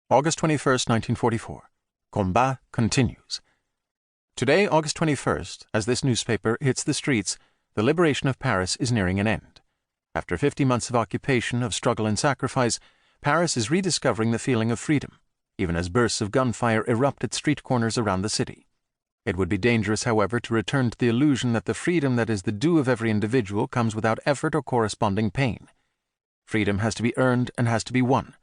August 21st, 1944. Combat continues. Today, August 21st, as this newspaper hits the streets, the liberation of Paris is nearing an end. After 50 months of occupation, of struggle and sacrifice, Paris is rediscovering the feeling of freedom, even as bursts of gunfire erupt at street corners around the city. It would be dangerous, however, to return to the illusion that the freedom that is the due of every individual comes without effort or corresponding pain. Freedom has to be earned and has to be won.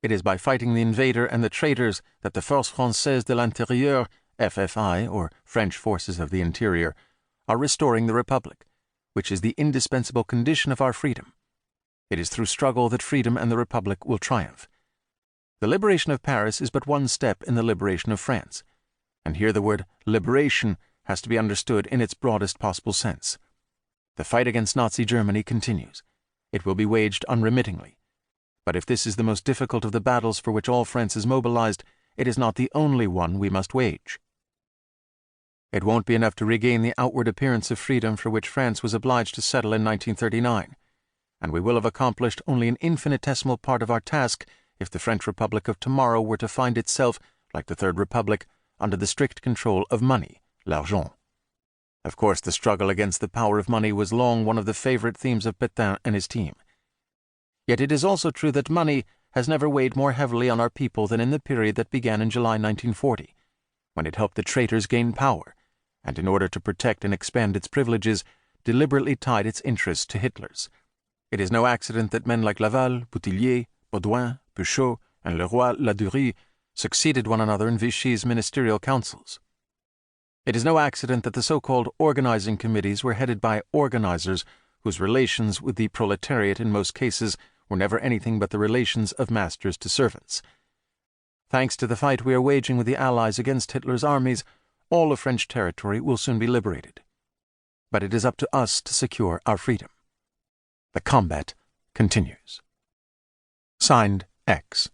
It is by fighting the invader and the traitors that the Forces Françaises de l'Intérieur, FFI, or French Forces of the Interior, are restoring the Republic, which is the indispensable condition of our freedom. It is through struggle that freedom and the Republic will triumph. The liberation of Paris is but one step in the liberation of France, and here the word liberation has to be understood in its broadest possible sense. The fight against Nazi Germany continues. It will be waged unremittingly. But if this is the most difficult of the battles for which all France is mobilized, it is not the only one we must wage. It won't be enough to regain the outward appearance of freedom for which France was obliged to settle in 1939, and we will have accomplished only an infinitesimal part of our task if the French Republic of tomorrow were to find itself, like the Third Republic, under the strict control of money, l'argent. Of course, the struggle against the power of money was long one of the favorite themes of Pétain and his team. Yet it is also true that money has never weighed more heavily on our people than in the period that began in July 1940, when it helped the traitors gain power, and in order to protect and expand its privileges, deliberately tied its interests to Hitler's. It is no accident that men like Laval, Boutillier, Baudouin, Peuchot, and Leroy-Ladurie succeeded one another in Vichy's ministerial councils. It is no accident that the so-called organizing committees were headed by organizers whose relations with the proletariat in most cases were never anything but the relations of masters to servants. Thanks to the fight we are waging with the Allies against Hitler's armies, all of French territory will soon be liberated. But it is up to us to secure our freedom. The combat continues. Signed, X.